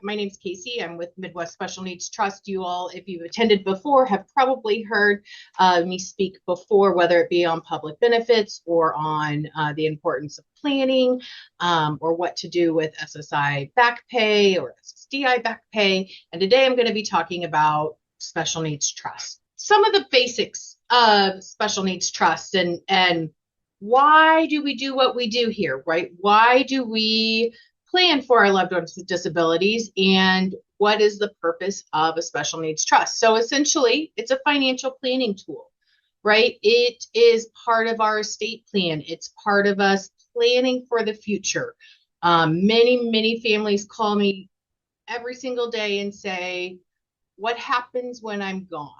My name's Casie. I'm with Midwest Special Needs Trust. You all, if you've attended before, have probably heard me speak before, whether it be on public benefits or on the importance of planning, or what to do with SSI back pay or SSDI back pay. And today I'm going to be talking about special needs trust. Some of the basics of special needs trust and why do we do what we do here, right? Why do we plan for our loved ones with disabilities, and what is the purpose of a special needs trust? So essentially, it's a financial planning tool, right? It is part of our estate plan. It's part of us planning for the future. Many families call me every single day and say, what happens when I'm gone?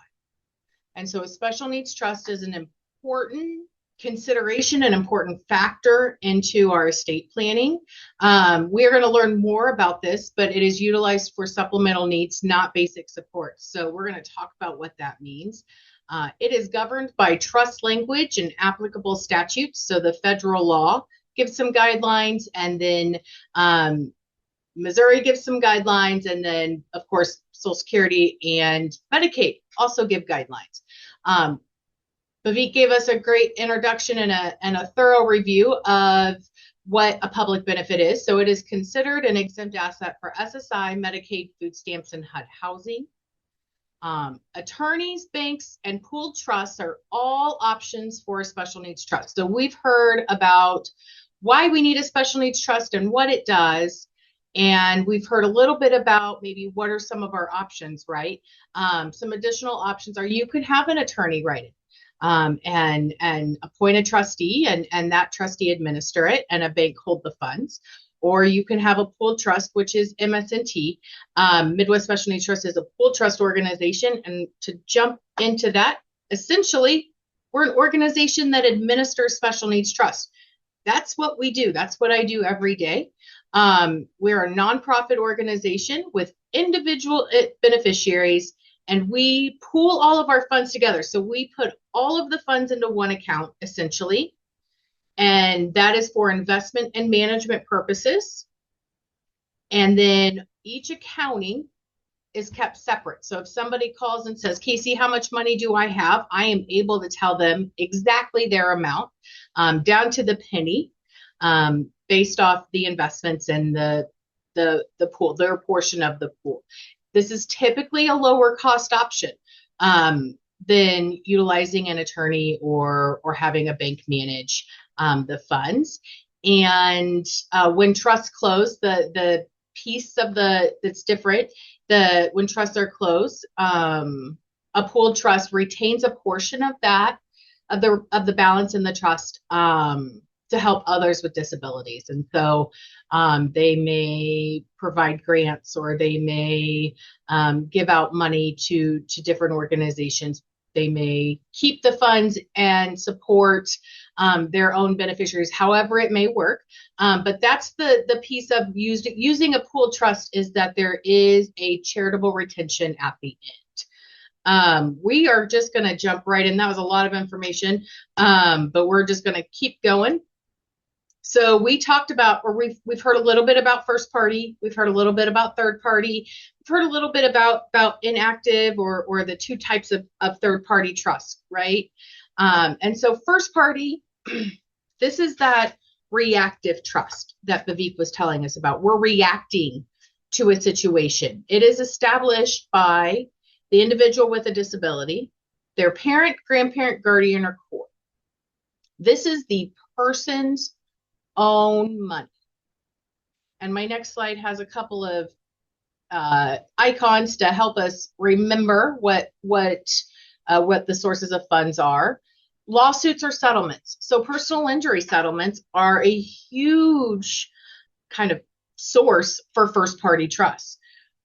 And so a special needs trust is an important consideration, an important factor into our estate planning. We are going to learn more about this, but it is utilized for supplemental needs, not basic support. So we're going to talk about what that means. It is governed by trust language and applicable statutes. So the federal law gives some guidelines, and then Missouri gives some guidelines, and then, of course, Social Security and Medicaid also give guidelines. Bhavik gave us a great introduction and a thorough review of what a public benefit is. So it is considered an exempt asset for SSI, Medicaid, food stamps, and HUD housing. Attorneys, banks, and pooled trusts are all options for a special needs trust. So we've heard about why we need a special needs trust and what it does. And we've heard a little bit about maybe what are some of our options, right? Some additional options are you could have an attorney write it. And appoint a trustee and that trustee administer it and a bank hold the funds. Or you can have a pooled trust, which is MSNT. Midwest Special Needs Trust is a pooled trust organization. And to jump into that, essentially, we're an organization that administers special needs trust. That's what we do. That's what I do every day. We're a nonprofit organization with individual beneficiaries, and we pool all of our funds together. So we put all of the funds into one account, essentially. And that is for investment and management purposes. And then each accounting is kept separate. So if somebody calls and says, Casie, how much money do I have? I am able to tell them exactly their amount, down to the penny, based off the investments and the pool, their portion of the pool. This is typically a lower cost option than utilizing an attorney or having a bank manage the funds. And when trusts close, the piece of that's different, when trusts are closed, a pooled trust retains a portion of that of the balance in the trust to help others with disabilities. And so they may provide grants, or they may give out money to different organizations. They may keep the funds and support their own beneficiaries, however it may work. But that's the piece of using a pooled trust, is that there is a charitable retention at the end. We are just going to jump right in. That was a lot of information, but we're just going to keep going. So we talked about, or we've heard a little bit about first party. We've heard a little bit about third party. We've heard a little bit about inactive or the two types of third party trust, right? And so first party, this is that reactive trust that Bhavik was telling us about. We're reacting to a situation. It is established by the individual with a disability, their parent, grandparent, guardian, or court. This is the person's own money. And my next slide has a couple of icons to help us remember what the sources of funds are. Lawsuits or settlements. So personal injury settlements are a huge kind of source for first party trusts.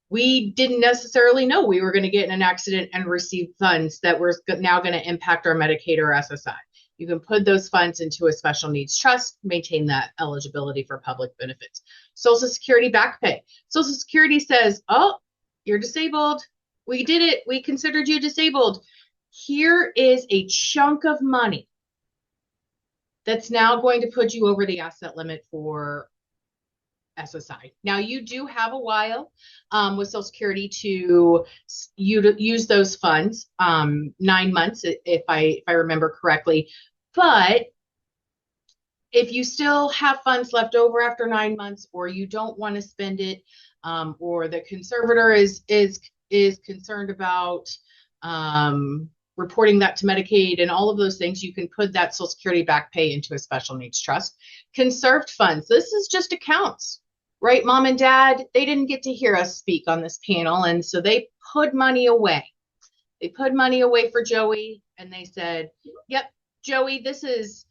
We didn't necessarily know we were going to get in an accident and receive funds that were now going to impact our Medicaid or SSI. You can put those funds into a special needs trust, maintain that eligibility for public benefits. Social Security back pay. Social Security says, oh, you're disabled. We did it. We considered you disabled. Here is a chunk of money that's now going to put you over the asset limit for SSI. Now you do have a while with Social Security to use those funds, 9 months if I remember correctly. But if you still have funds left over after 9 months, or you don't want to spend it, or the conservator is concerned about reporting that to Medicaid and all of those things, you can put that Social Security back pay into a special needs trust. Conserved funds, this is just accounts, right? Mom and dad, they didn't get to hear us speak on this panel, and so they put money away. They put money away for Joey, and they said, yep, Joey, this is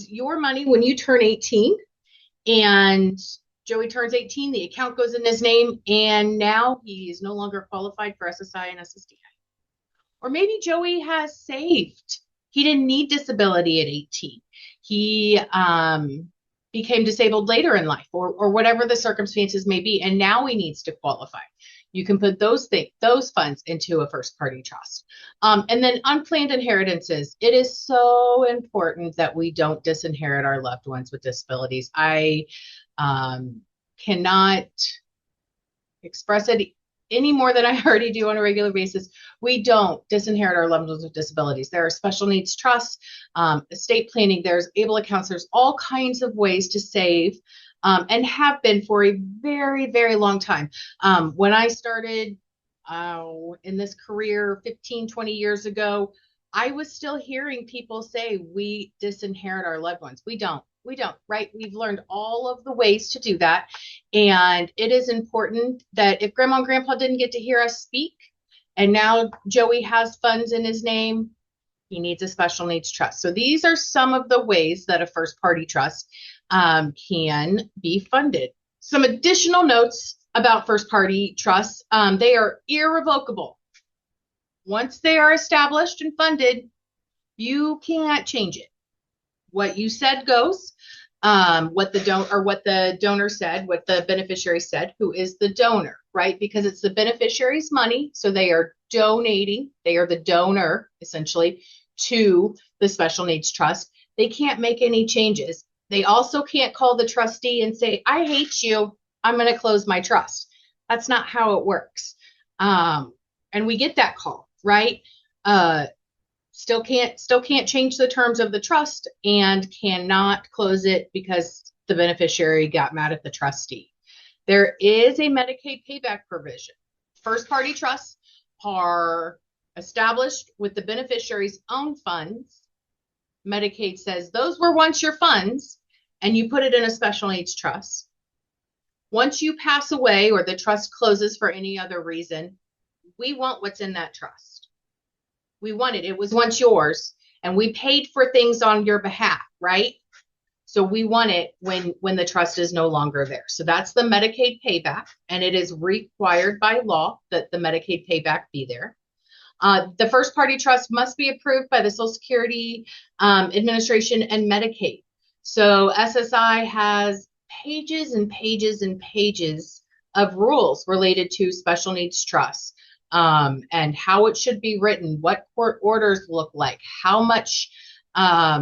your money when you turn 18. And Joey turns 18, the account goes in his name, and now he is no longer qualified for SSI and SSDI. Or maybe Joey has saved. He didn't need disability at 18. He became disabled later in life, or whatever the circumstances may be, and now he needs to qualify. You can put those funds into a first party trust. And then unplanned inheritances. It is so important that we don't disinherit our loved ones with disabilities. I cannot express it any more than I already do on a regular basis. We don't disinherit our loved ones with disabilities. There are special needs trusts, estate planning, there's able accounts, there's all kinds of ways to save, and have been for a very, very long time. When I started in this career 15, 20 years ago, I was still hearing people say we disinherit our loved ones. We don't, right? We've learned all of the ways to do that. And it is important that if grandma and grandpa didn't get to hear us speak, and now Joey has funds in his name, he needs a special needs trust. So these are some of the ways that a first party trust can be funded. Some additional notes about first party trusts. They are irrevocable. Once they are established and funded, you can't change it. What you said goes. What the donor said, what the beneficiary said, who is the donor, right? Because it's the beneficiary's money, so they are donating. They are the donor, essentially, to the special needs trust. They can't make any changes. They also can't call the trustee and say, I hate you, I'm going to close my trust. That's not how it works. And we get that call, right? Still can't change the terms of the trust and cannot close it because the beneficiary got mad at the trustee. There is a Medicaid payback provision. First party trusts are established with the beneficiary's own funds. Medicaid says those were once your funds, and you put it in a special needs trust. Once you pass away or the trust closes for any other reason, we want what's in that trust. We want it. It was once yours, and we paid for things on your behalf, right? So we want it when the trust is no longer there. So that's the Medicaid payback, and it is required by law that the Medicaid payback be there. The first party trust must be approved by the Social Security Administration and Medicaid. So SSI has pages and pages and pages of rules related to special needs trusts, and how it should be written, what court orders look like, how much a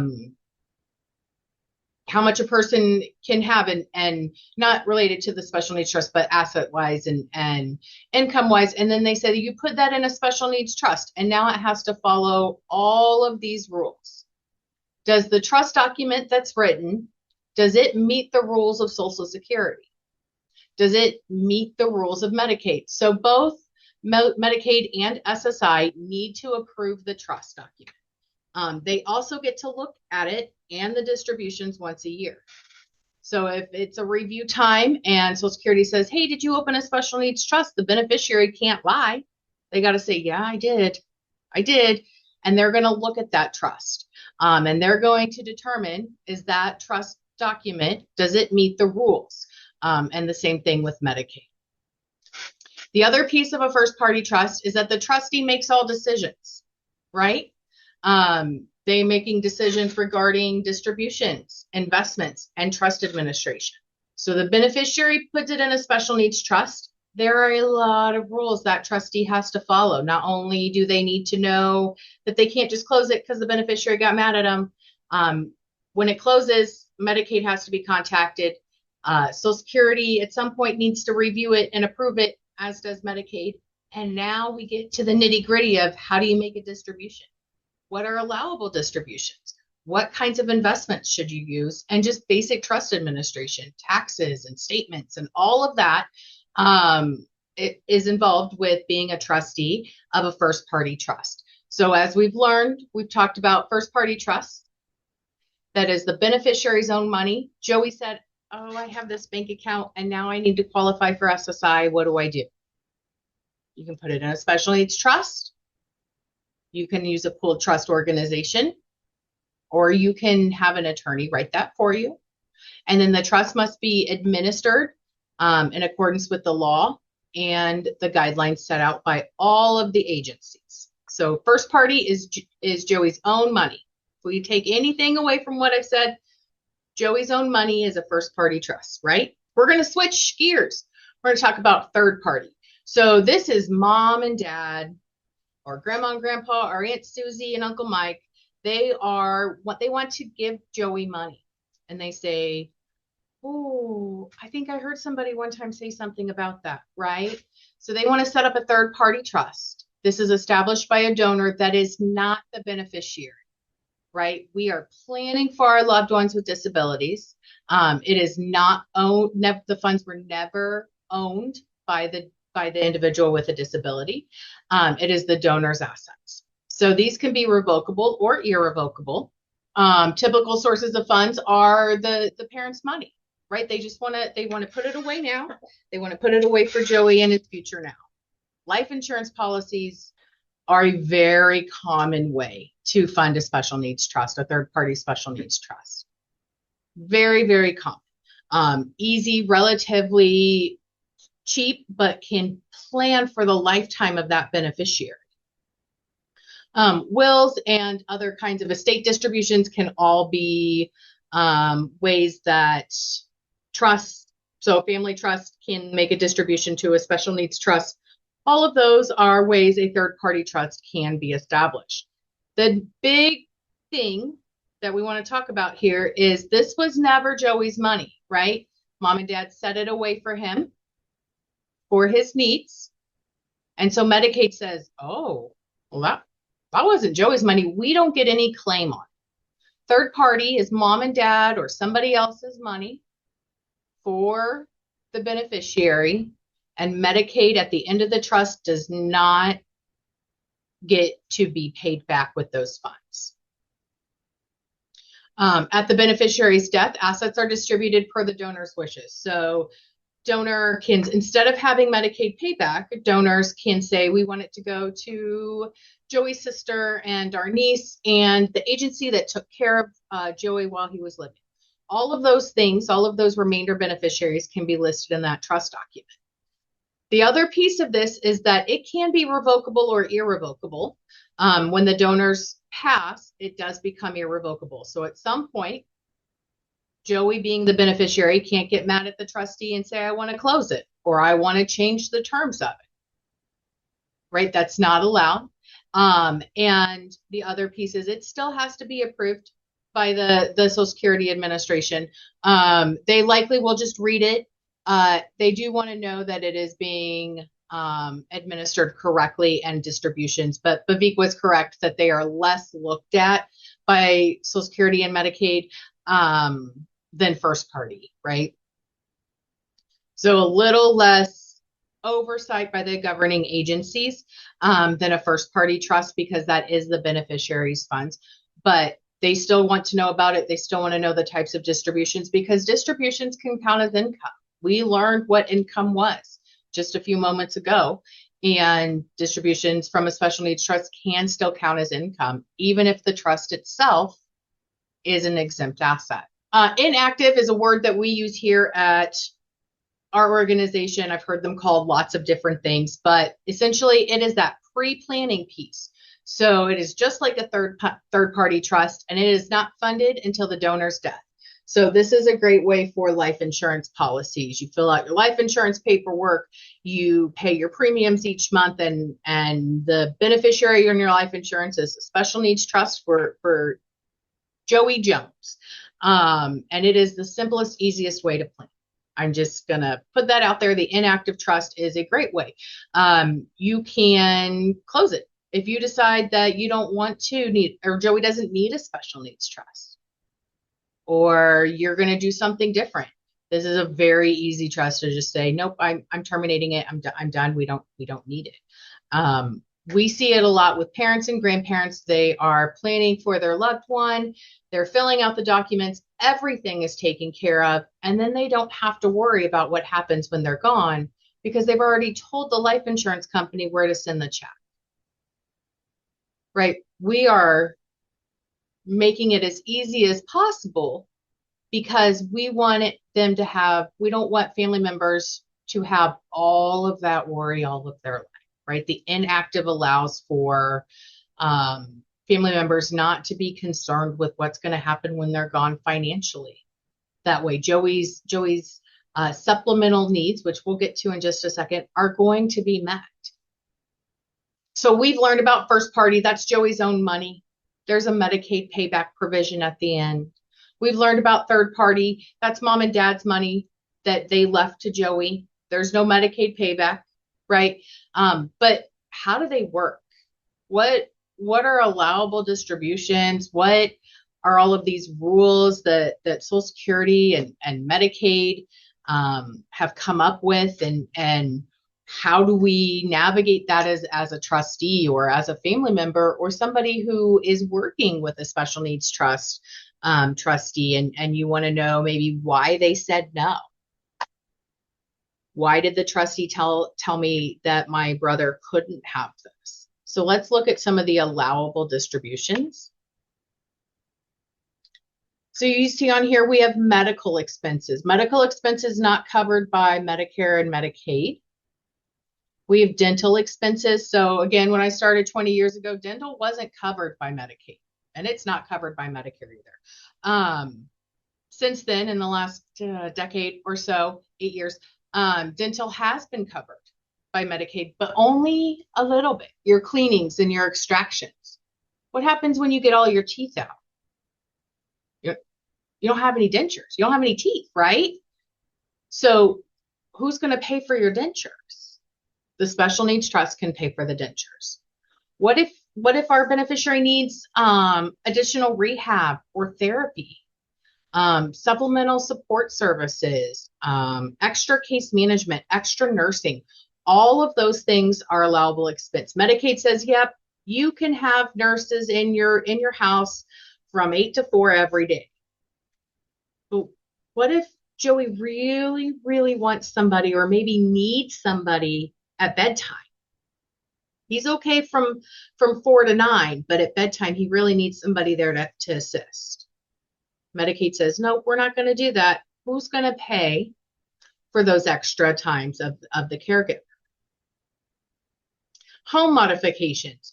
person can have, and not related to the special needs trust, but asset wise and income wise. And then they say that you put that in a special needs trust, and now it has to follow all of these rules. Does the trust document that's written, does it meet the rules of Social Security? Does it meet the rules of Medicaid? So both Medicaid and SSI need to approve the trust document. They also get to look at it and the distributions once a year. So if it's a review time and Social Security says, hey, did you open a special needs trust? The beneficiary can't lie. They got to say, yeah, I did. And they're going to look at that trust. And they're going to determine, is that trust document, does it meet the rules? And the same thing with Medicaid. The other piece of a first party trust is that the trustee makes all decisions, right? They making decisions regarding distributions, investments, and trust administration. So the beneficiary puts it in a special needs trust. There are a lot of rules that trustee has to follow. Not only do they need to know that they can't just close it because the beneficiary got mad at them. When it closes, Medicaid has to be contacted. Social Security at some point needs to review it and approve it, as does Medicaid. And now we get to the nitty gritty of how do you make a distribution? What are allowable distributions? What kinds of investments should you use? And just basic trust administration, taxes and statements and all of that it is involved with being a trustee of a first party trust. So as we've learned, we've talked about first party trust. That is the beneficiary's own money. Joey said, oh, I have this bank account and now I need to qualify for SSI. What do I do? You can put it in a special needs trust. You can use a pooled trust organization, or you can have an attorney write that for you. And then the trust must be administered in accordance with the law and the guidelines set out by all of the agencies. So first party is Joey's own money. If we take anything away from what I've said, Joey's own money is a first party trust, right? We're going to switch gears. We're going to talk about third party. So this is mom and dad, or grandma and grandpa, or Aunt Susie and Uncle Mike. They want to give Joey money. And they say, oh, I think I heard somebody one time say something about that, right? So they want to set up a third party trust. This is established by a donor that is not the beneficiary, right? We are planning for our loved ones with disabilities. It is not owned. The funds were never owned by the individual with a disability. It is the donor's assets. So these can be revocable or irrevocable. Typical sources of funds are the parents' money, right? They want to put it away now. They want to put it away for Joey and his future now. Life insurance policies are a very common way to fund a special needs trust, a third party special needs trust. Very, very common. Easy, relatively cheap, but can plan for the lifetime of that beneficiary. Wills and other kinds of estate distributions can all be ways that trust, so a family trust can make a distribution to a special needs trust. All of those are ways a third party trust can be established. The big thing that we want to talk about here is this was never Joey's money, right? Mom and dad set it away for him for his needs. And so Medicaid says, oh, well, that wasn't Joey's money. We don't get any claim on it. Third party is mom and dad or somebody else's money for the beneficiary, and Medicaid at the end of the trust does not get to be paid back with those funds. At the beneficiary's death, assets are distributed per the donor's wishes. So donor can, instead of having Medicaid payback, donors can say, we want it to go to Joey's sister and our niece and the agency that took care of Joey while he was living. All of those things, all of those remainder beneficiaries can be listed in that trust document. The other piece of this is that it can be revocable or irrevocable. When the donors pass, it does become irrevocable. So at some point, Joey, being the beneficiary, can't get mad at the trustee and say, I want to close it, or I want to change the terms of it, right? That's not allowed. And the other piece is it still has to be approved by the Social Security Administration. They likely will just read it. They do want to know that it is being administered correctly and distributions, but Vivek was correct that they are less looked at by Social Security and Medicaid than first party, right? So a little less oversight by the governing agencies than a first party trust, because that is the beneficiary's funds, but they still want to know about it. They still want to know the types of distributions, because distributions can count as income. We learned what income was just a few moments ago, and distributions from a special needs trust can still count as income, even if the trust itself is an exempt asset. Inactive is a word that we use here at our organization. I've heard them called lots of different things, but essentially it is that pre-planning piece. So it is just like a third party trust, and it is not funded until the donor's death. So this is a great way for life insurance policies. You fill out your life insurance paperwork, you pay your premiums each month, and the beneficiary in your life insurance is a special needs trust for Joey Jones. And it is the simplest, easiest way to plan. I'm just going to put that out there. The inactive trust is a great way. You can close it if you decide that you don't want to need, or Joey doesn't need a special needs trust, or you're going to do something different. This is a very easy trust to just say, nope, I'm terminating it. I'm done. We don't need it. We see it a lot with parents and grandparents. They are planning for their loved one. They're filling out the documents. Everything is taken care of. And then they don't have to worry about what happens when they're gone because they've already told the life insurance company where to send the check. Right? We are making it as easy as possible because we want them to have, we don't want family members to have all of that worry all of their life. Right? The inactive allows for family members not to be concerned with what's going to happen when they're gone financially. That way, Joey's supplemental needs, which we'll get to in just a second, are going to be met. So we've learned about first party. That's Joey's own money. There's a Medicaid payback provision at the end. We've learned about third party. That's mom and dad's money that they left to Joey. There's no Medicaid payback. Right? But how do they work? What are allowable distributions? What are all of these rules that Social Security and Medicaid have come up with, and how do we navigate that as a trustee or as a family member or somebody who is working with a special needs trust trustee, and you want to know maybe why they said no? Why did the trustee tell me that my brother couldn't have this? So let's look at some of the allowable distributions. So you see on here, we have medical expenses. Medical expenses not covered by Medicare and Medicaid. We have dental expenses. So again, when I started 20 years ago, dental wasn't covered by Medicaid, and it's not covered by Medicare either. Since then, in the last decade or so, 8 years, dental has been covered by Medicaid, but only a little bit. Your cleanings and your extractions. What happens when you get all your teeth out? You don't have any dentures. You don't have any teeth, right? So who's going to pay for your dentures? The special needs trust can pay for the dentures. What if our beneficiary needs additional rehab or therapy? Supplemental support services, extra case management, extra nursing, all of those things are allowable expense. Medicaid says, yep, you can have nurses in your house from 8 to 4 every day. But what if Joey really, really wants somebody or maybe needs somebody at bedtime? He's okay from 4 to 9, but at bedtime, he really needs somebody there to assist. Medicaid says, nope, we're not going to do that. Who's going to pay for those extra times of the caregiver? Home modifications,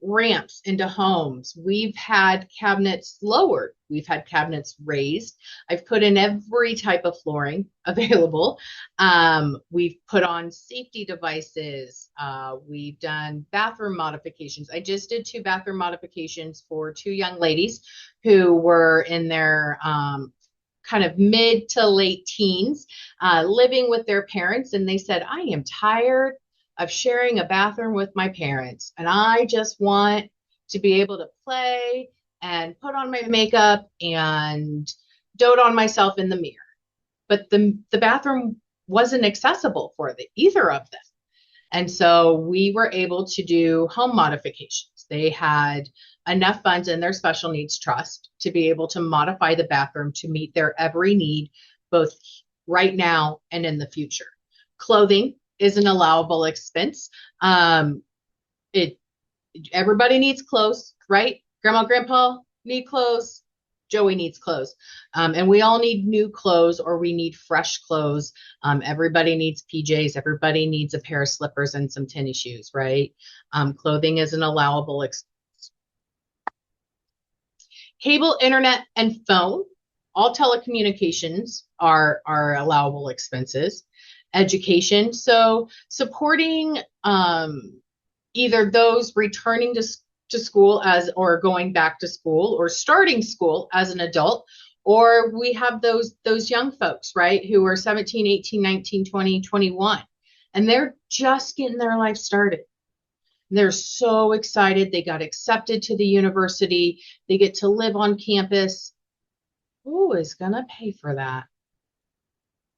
ramps into homes. We've had cabinets lowered. We've had cabinets raised. I've put in every type of flooring available. We've put on safety devices. We've done bathroom modifications. I just did 2 bathroom modifications for 2 young ladies who were in their kind of mid to late teens, living with their parents. And they said, I am tired of sharing a bathroom with my parents, and I just want to be able to play and put on my makeup and dote on myself in the mirror. But the bathroom wasn't accessible for either of them. And so we were able to do home modifications. They had enough funds in their special needs trust to be able to modify the bathroom to meet their every need, both right now and in the future. Clothing is an allowable expense. Everybody needs clothes, right? Grandma, grandpa need clothes. Joey needs clothes. And we all need new clothes, or we need fresh clothes. Everybody needs PJs. Everybody needs a pair of slippers and some tennis shoes, right? Clothing is an allowable expense. Cable, internet, and phone, all telecommunications are allowable expenses. Education, so supporting either those returning to school or going back to school or starting school as an adult, Or we have those young folks, right, who are 17, 18, 19, 20, 21, and they're just getting their life started. They're so excited. They got accepted to the university. They get to live on campus. Who is going to pay for that?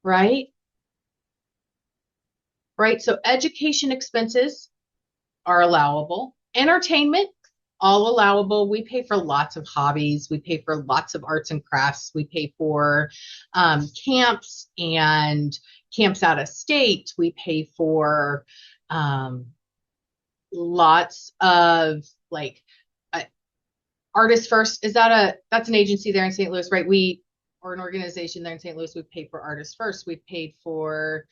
Right? Right. So education expenses are allowable. Entertainment, all allowable. We pay for lots of hobbies. We pay for lots of arts and crafts. We pay for camps and camps out of state. We pay for lots of like Artists First. That's an agency there in St. Louis, right? Or an organization there in St. Louis. We paid for Artists First. We paid for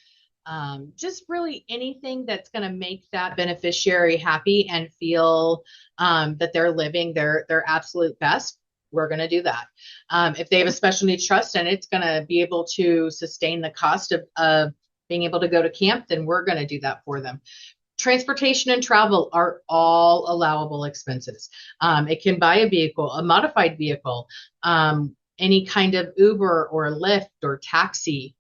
just really anything that's going to make that beneficiary happy and feel that they're living their absolute best. We're going to do that. If they have a special needs trust and it's going to be able to sustain the cost of being able to go to camp, then we're going to do that for them. Transportation and travel are all allowable expenses. It can buy a vehicle, a modified vehicle, any kind of Uber or Lyft or taxi.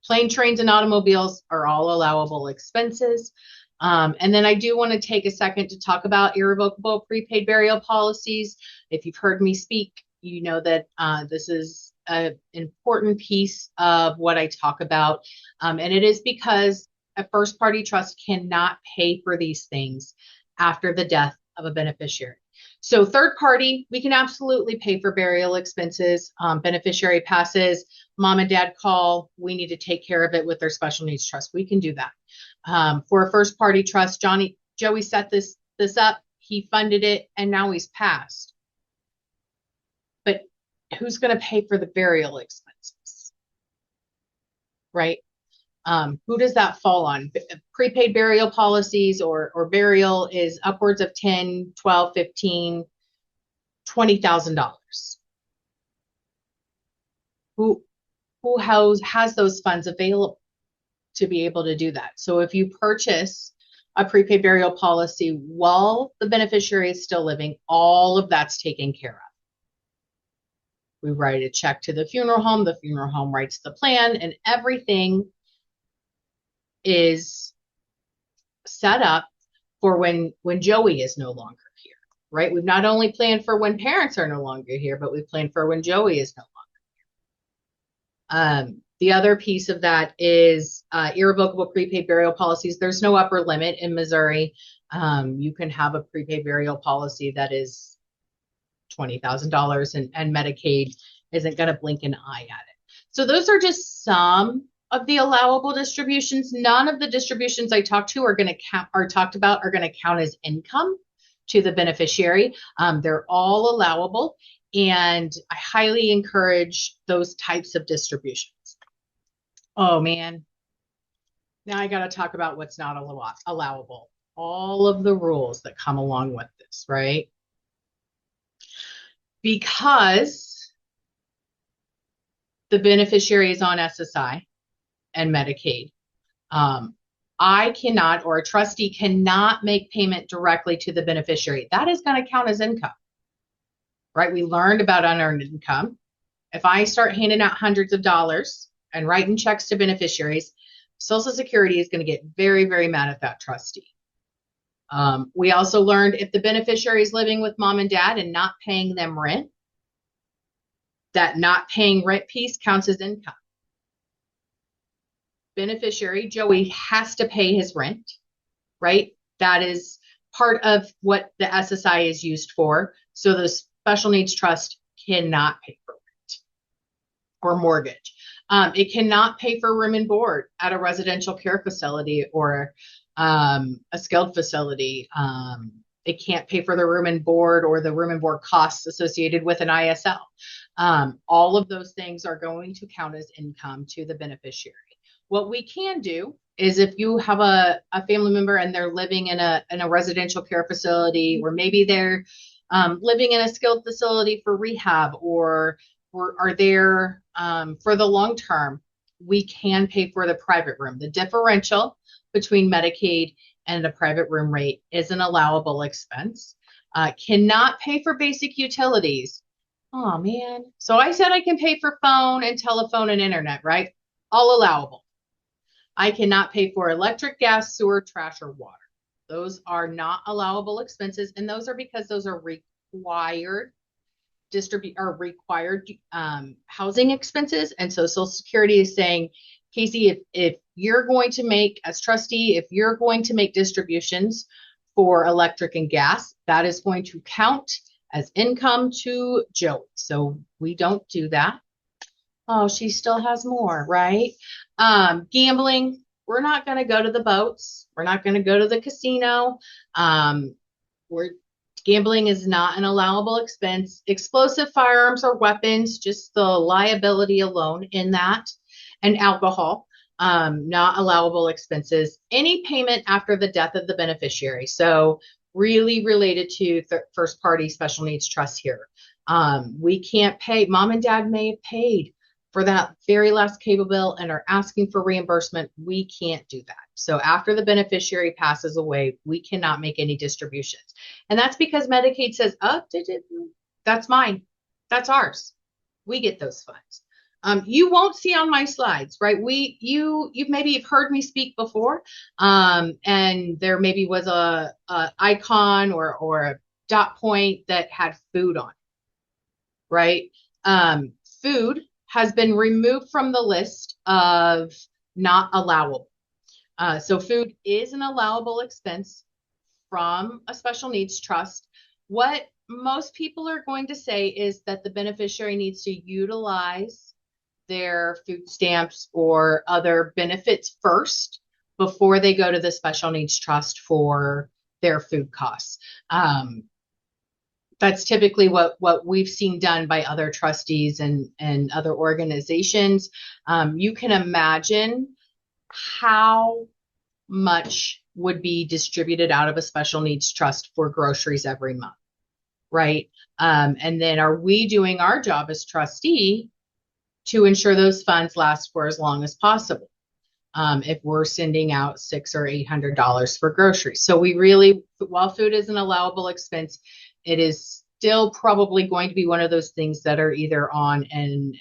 Plane, trains, and automobiles are all allowable expenses. And then I do want to take a second to talk about irrevocable prepaid burial policies. If you've heard me speak, you know that this is an important piece of what I talk about. And it is because a first party trust cannot pay for these things after the death of a beneficiary. So third party, we can absolutely pay for burial expenses. Beneficiary passes, mom and dad call, we need to take care of it with their special needs trust. We can do that. For a first party trust, Joey set this up, he funded it, and now he's passed. But who's going to pay for the burial expenses? Right? Who does that fall on? Prepaid burial policies or burial is upwards of $10, $12, $15, $20,000. Who has those funds available to be able to do that? So if you purchase a prepaid burial policy while the beneficiary is still living, all of that's taken care of. We write a check to the funeral home writes the plan, and everything is set up for when Joey is no longer here, right? We've not only planned for when parents are no longer here, but we've planned for when Joey is no longer here. The other piece of that is irrevocable prepaid burial policies. There's no upper limit in Missouri. You can have a prepaid burial policy that is $20,000 and Medicaid isn't going to blink an eye at it. So those are just some of the allowable distributions. None of the distributions I talked to are going to count as income to the beneficiary. They're all allowable, and I highly encourage those types of distributions. Oh man, now I got to talk about what's not allowable. All of the rules that come along with this, right? Because the beneficiary is on SSI and Medicaid, I cannot, or a trustee cannot make payment directly to the beneficiary. That is going to count as income, right? We learned about unearned income. If I start handing out hundreds of dollars and writing checks to beneficiaries, Social Security is going to get very, very mad at that trustee. We also learned if the beneficiary is living with mom and dad and not paying them rent, that not paying rent piece counts as income. Beneficiary, Joey, has to pay his rent, right? That is part of what the SSI is used for. So the special needs trust cannot pay for rent or mortgage. It cannot pay for room and board at a residential care facility or a skilled facility. It can't pay for the room and board or the room and board costs associated with an ISL. All of those things are going to count as income to the beneficiary. What we can do is if you have a family member and they're living in a residential care facility, or maybe they're living in a skilled facility for rehab, or are there for the long term, we can pay for the private room. The differential between Medicaid and the private room rate is an allowable expense. Cannot pay for basic utilities. Oh man. So I said I can pay for phone and telephone and internet, right? All allowable. I cannot pay for electric, gas, sewer, trash, or water. Those are not allowable expenses, and those are because those are required required housing expenses. And so Social Security is saying, Casie, if you're going to make, as trustee, if you're going to make distributions for electric and gas, that is going to count as income to Joey. So we don't do that. Oh, she still has more, right? Gambling, we're not going to go to the boats. We're not going to go to the casino. We're Gambling is not an allowable expense. Explosive firearms or weapons, just the liability alone in that, and alcohol, not allowable expenses. Any payment after the death of the beneficiary. So really related to first party special needs trust here. We can't pay. Mom and dad may have paid for that very last cable bill and are asking for reimbursement. We can't do that. So after the beneficiary passes away, we cannot make any distributions. And that's because Medicaid says, oh, that's mine. That's ours. We get those funds. You won't see on my slides, right? You maybe have heard me speak before, and there maybe was a icon or a dot point that had food on it, right? Food has been removed from the list of not allowable. So food is an allowable expense from a special needs trust. What most people are going to say is that the beneficiary needs to utilize their food stamps or other benefits first before they go to the special needs trust for their food costs. That's typically what we've seen done by other trustees and other organizations. You can imagine how much would be distributed out of a special needs trust for groceries every month, right? And then are we doing our job as trustee to ensure those funds last for as long as possible? If we're sending out $600 or $800 for groceries. So we really, while food is an allowable expense, it is still probably going to be one of those things that are either on an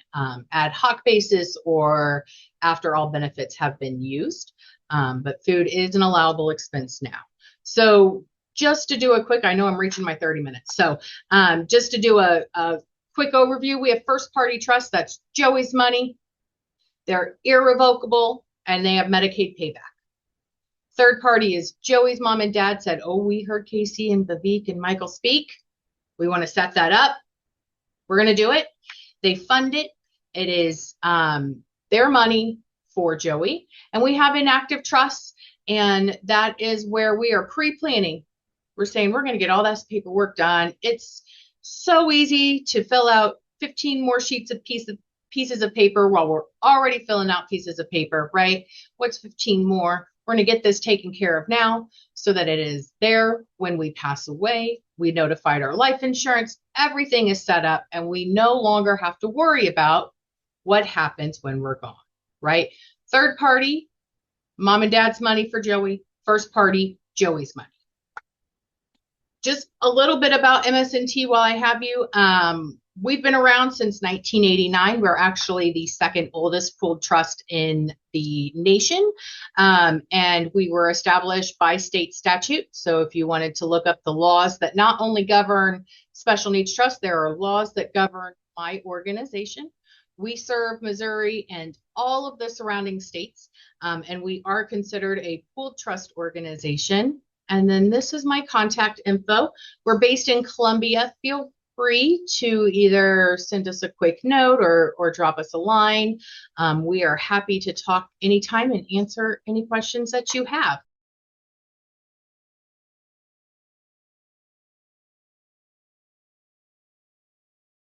ad hoc basis or after all benefits have been used. But food is an allowable expense now. So just to do a quick, I know I'm reaching my 30 minutes. So just to do a quick overview, we have first party trust. That's Joey's money. They're irrevocable and they have Medicaid payback. Third party is Joey's mom and dad said, oh, we heard Casie and Vivek and Michael speak. We want to set that up. We're going to do it. They fund it. It is their money for Joey. And we have inactive trusts. And that is where we are pre-planning. We're saying we're going to get all this paperwork done. It's so easy to fill out 15 more sheets of pieces of paper while we're already filling out pieces of paper, right? What's 15 more? We're going to get this taken care of now so that it is there when we pass away. We notified our life insurance. Everything is set up and we no longer have to worry about what happens when we're gone, right? Third party, mom and dad's money for Joey. First party, Joey's money. Just a little bit about MS&T while I have you. We've been around since 1989. We're actually the second oldest pooled trust in the nation. And we were established by state statute. So if you wanted to look up the laws that not only govern special needs trust, there are laws that govern my organization. We serve Missouri and all of the surrounding states. And we are considered a pooled trust organization. And then this is my contact info. We're based in Columbia. Feel free to either send us a quick note or drop us a line. We are happy to talk anytime and answer any questions that you have.